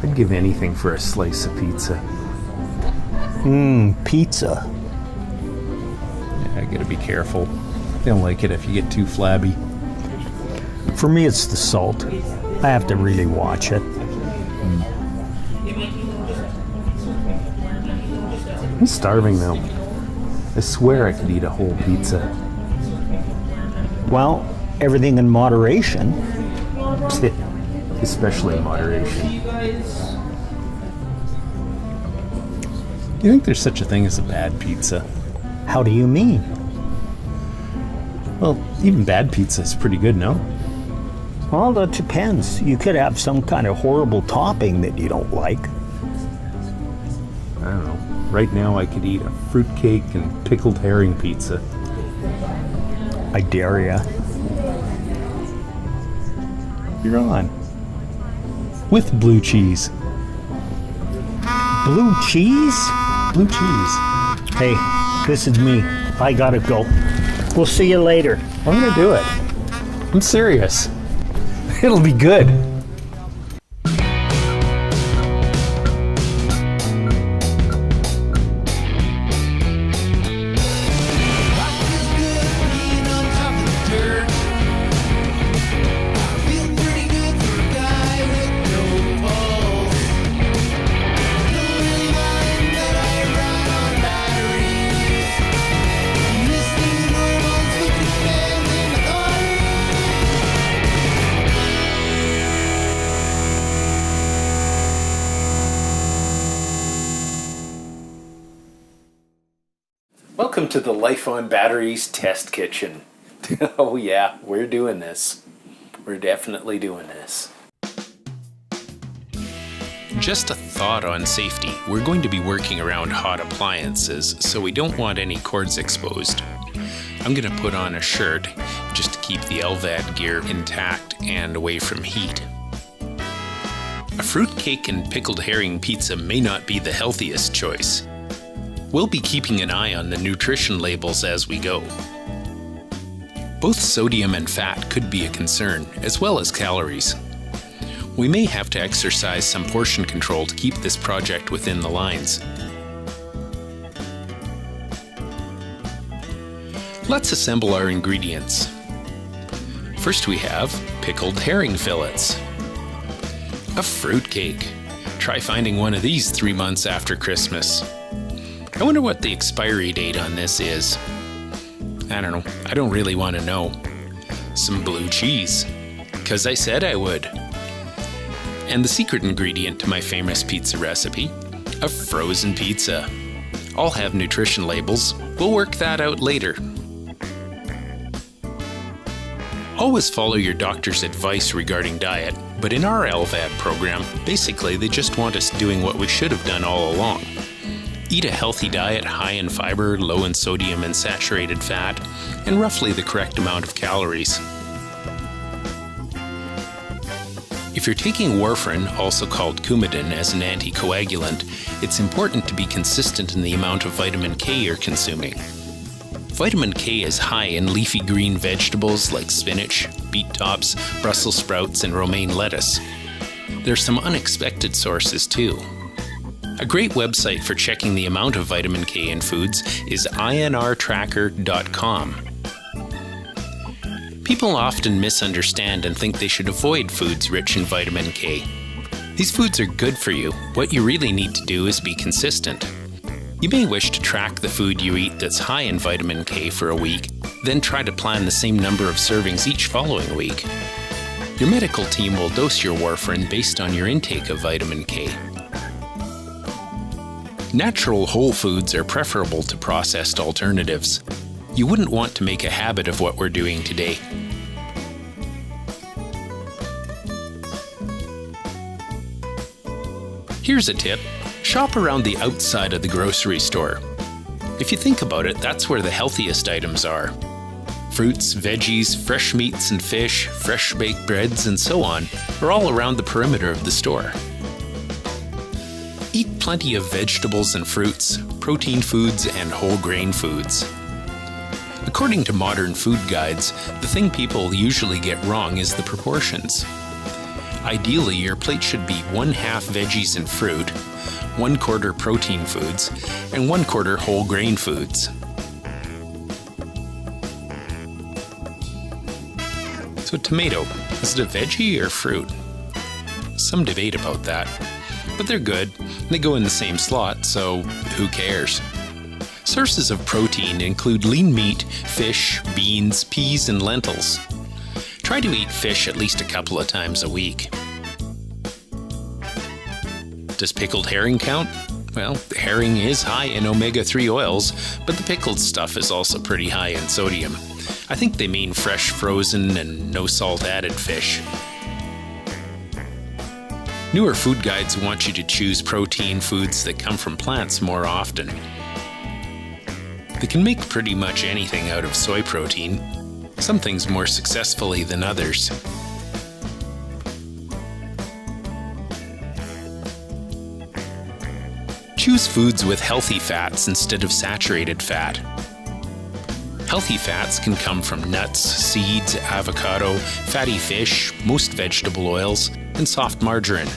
I'd give anything for a slice of pizza. Pizza. Yeah, I gotta be careful. I don't like it if you get too flabby. For me, it's the salt. I have to really watch it. I'm starving now. I swear I could eat a whole pizza. Well, everything in moderation. Especially in moderation. Do you think there's such a thing as a bad pizza? How do you mean? Well, even bad pizza is pretty good, no? Well, that depends. You could have some kind of horrible topping that you don't like. I don't know. Right now I could eat a fruitcake and pickled herring pizza. I dare ya. You're on. With blue cheese. Blue cheese? Blue cheese. Hey, this is me. I gotta go. We'll see you later. I'm gonna do it. I'm serious. It'll be good. Welcome to the Life on Batteries test kitchen. Oh yeah, we're doing this. We're definitely doing this. Just a thought on safety. We're going to be working around hot appliances, so we don't want any cords exposed. I'm going to put on a shirt just to keep the LVAD gear intact and away from heat. A fruitcake and pickled herring pizza may not be the healthiest choice. We'll be keeping an eye on the nutrition labels as we go. Both sodium and fat could be a concern, as well as calories. We may have to exercise some portion control to keep this project within the lines. Let's assemble our ingredients. First we have pickled herring fillets. A fruitcake. Try finding one of these 3 months after Christmas. I wonder what the expiry date on this is. I don't know. I don't really want to know. Some blue cheese. 'Cause I said I would. And the secret ingredient to my famous pizza recipe, a frozen pizza. All have nutrition labels. We'll work that out later. Always follow your doctor's advice regarding diet, but in our LVAD program, basically they just want us doing what we should have done all along. Eat a healthy diet high in fiber, low in sodium and saturated fat, and roughly the correct amount of calories. If you're taking warfarin, also called Coumadin, as an anticoagulant, it's important to be consistent in the amount of vitamin K you're consuming. Vitamin K is high in leafy green vegetables like spinach, beet tops, Brussels sprouts, and romaine lettuce. There's some unexpected sources too. A great website for checking the amount of vitamin K in foods is inrtracker.com. People often misunderstand and think they should avoid foods rich in vitamin K. These foods are good for you. What you really need to do is be consistent. You may wish to track the food you eat that's high in vitamin K for a week, then try to plan the same number of servings each following week. Your medical team will dose your warfarin based on your intake of vitamin K. Natural whole foods are preferable to processed alternatives. You wouldn't want to make a habit of what we're doing today. Here's a tip. Shop around the outside of the grocery store. If you think about it, that's where the healthiest items are. Fruits, veggies, fresh meats and fish, fresh baked breads, and so on are all around the perimeter of the store. Eat plenty of vegetables and fruits, protein foods, and whole grain foods. According to modern food guides, the thing people usually get wrong is the proportions. Ideally, your plate should be 1/2 veggies and fruit, 1/4 protein foods, and 1/4 whole grain foods. So tomato, is it a veggie or fruit? Some debate about that, but they're good. They go in the same slot, so who cares? Sources of protein include lean meat, fish, beans, peas, and lentils. Try to eat fish at least a couple of times a week. Does pickled herring count? Well, herring is high in omega-3 oils, but the pickled stuff is also pretty high in sodium. I think they mean fresh, frozen, and no salt added fish. Newer food guides want you to choose protein foods that come from plants more often. They can make pretty much anything out of soy protein, some things more successfully than others. Choose foods with healthy fats instead of saturated fat. Healthy fats can come from nuts, seeds, avocado, fatty fish, most vegetable oils, and soft margarine.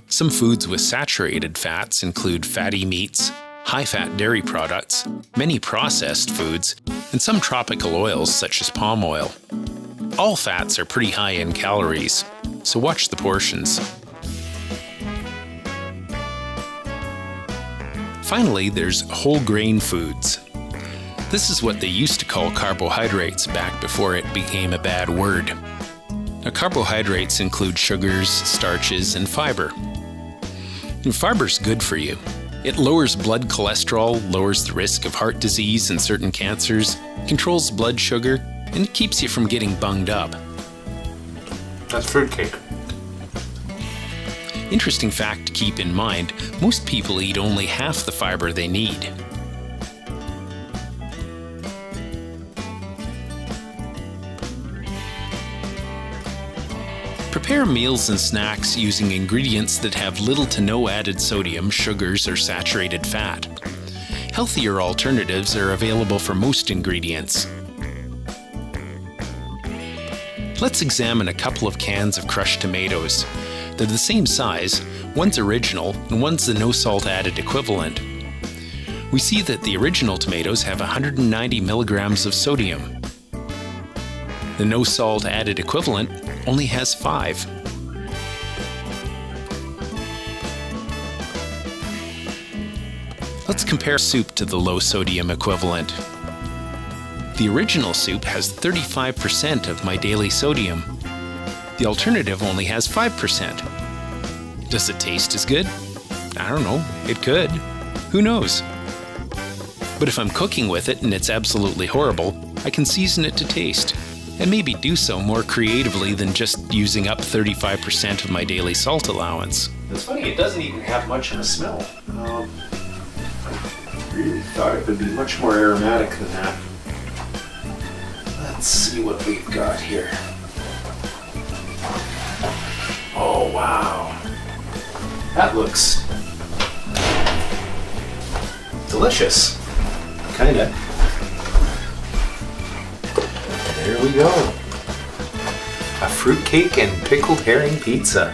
Some foods with saturated fats include fatty meats, high-fat dairy products, many processed foods, and some tropical oils such as palm oil. All fats are pretty high in calories, so watch the portions. Finally, there's whole grain foods. This is what they used to call carbohydrates back before it became a bad word. Now, carbohydrates include sugars, starches, and fiber. And fiber's good for you. It lowers blood cholesterol, lowers the risk of heart disease and certain cancers, controls blood sugar, and it keeps you from getting bunged up. That's fruitcake. Interesting fact to keep in mind, most people eat only half the fiber they need. Prepare meals and snacks using ingredients that have little to no added sodium, sugars, or saturated fat. Healthier alternatives are available for most ingredients. Let's examine a couple of cans of crushed tomatoes. They're the same size, one's original and one's the no salt added equivalent. We see that the original tomatoes have 190 milligrams of sodium. The no salt added equivalent only has 5. Let's compare soup to the low sodium equivalent. The original soup has 35% of my daily sodium. The alternative only has 5%. Does it taste as good? I don't know. It could. Who knows? But if I'm cooking with it and it's absolutely horrible, I can season it to taste. And maybe do so more creatively than just using up 35% of my daily salt allowance. It's funny, it doesn't even have much of a smell. I really thought it would be much more aromatic than that. Let's see what we've got here. Oh, wow. That looks delicious. Kinda. There we go. A fruitcake and pickled herring pizza.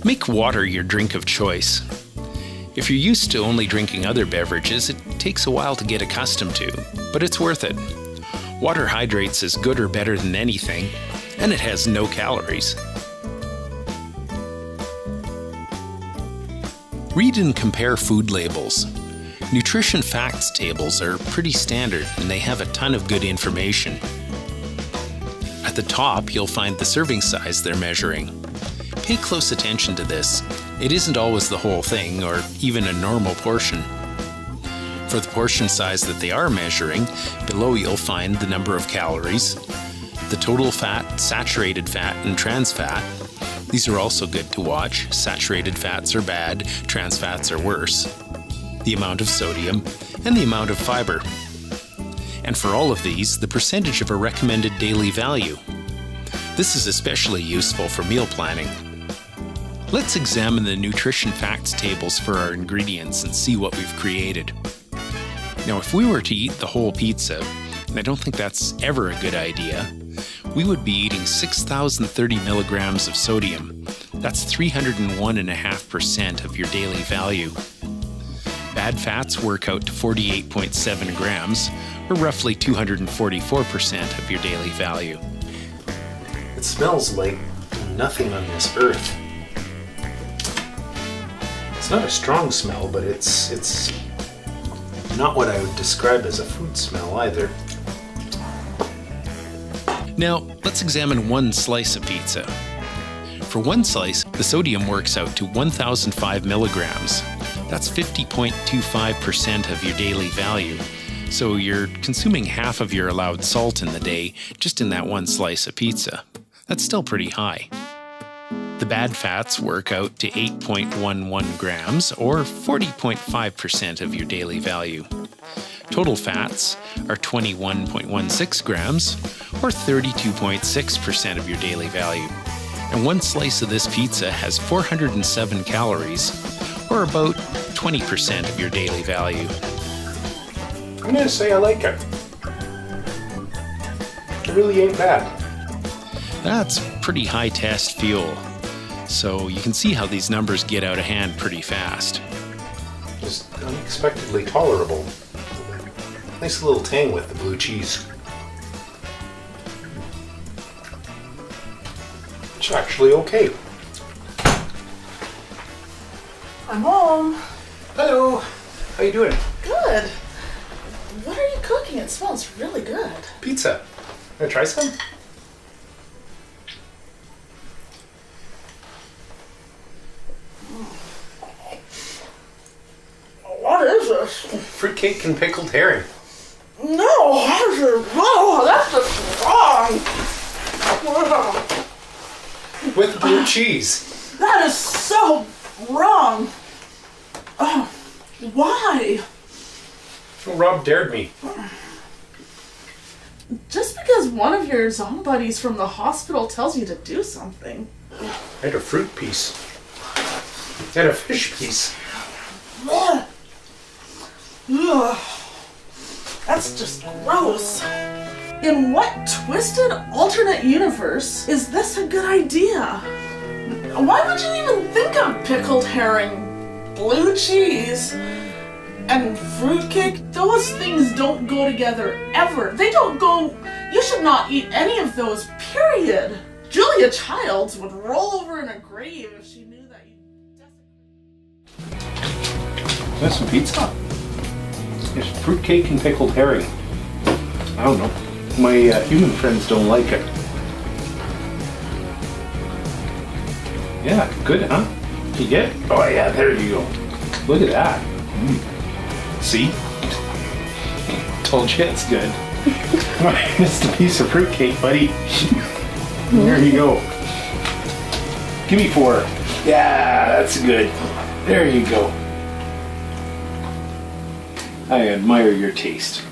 Make water your drink of choice. If you're used to only drinking other beverages, it takes a while to get accustomed to, but it's worth it. Water hydrates as good or better than anything, and it has no calories. Read and compare food labels. Nutrition facts tables are pretty standard and they have a ton of good information. At the top, you'll find the serving size they're measuring. Pay close attention to this. It isn't always the whole thing or even a normal portion. For the portion size that they are measuring, below you'll find the number of calories, the total fat, saturated fat, and trans fat. These are also good to watch. Saturated fats are bad, trans fats are worse. The amount of sodium, and the amount of fiber. And for all of these, the percentage of a recommended daily value. This is especially useful for meal planning. Let's examine the nutrition facts tables for our ingredients and see what we've created. Now, if we were to eat the whole pizza, I don't think that's ever a good idea. We would be eating 6,030 milligrams of sodium. That's 301.5% of your daily value. Bad fats work out to 48.7 grams, or roughly 244% of your daily value. It smells like nothing on this earth. It's not a strong smell, but it's not what I would describe as a food smell either. Now, let's examine one slice of pizza. For one slice, the sodium works out to 1,005 milligrams. That's 50.25% of your daily value. So you're consuming half of your allowed salt in the day just in that one slice of pizza. That's still pretty high. The bad fats work out to 8.11 grams, or 40.5% of your daily value. Total fats are 21.16 grams, or 32.6% of your daily value. And one slice of this pizza has 407 calories, or about 20% of your daily value. I'm gonna say I like it. It really ain't bad. That's pretty high test fuel. So you can see how these numbers get out of hand pretty fast. Just unexpectedly tolerable. Nice little tang with the blue cheese. It's actually okay. I'm home. Hello. How you doing? Good. What are you cooking? It smells really good. Pizza. Wanna try some? What is this? Fruitcake and pickled herring. No, that's just wrong. With blue cheese. That is so wrong. Oh, why? Well, Rob dared me. Just because one of your zombie buddies from the hospital tells you to do something. I had a fruit piece. I had a fish piece. Ugh. Ugh. That's just gross. In what twisted alternate universe is this a good idea? Why would you even think of pickled herring, blue cheese, and fruitcake? Those things don't go together ever. They don't go. You should not eat any of those, period. Julia Childs would roll over in a grave if she knew that you desecrated. That's some pizza. It's fruitcake and pickled herring. I don't know. My human friends don't like it. Yeah, good, huh? You get it? Oh yeah, there you go. Look at that. See? Told you it's good. Missed a piece of fruitcake, buddy. There you go. Give me 4. Yeah, that's good. There you go. I admire your taste.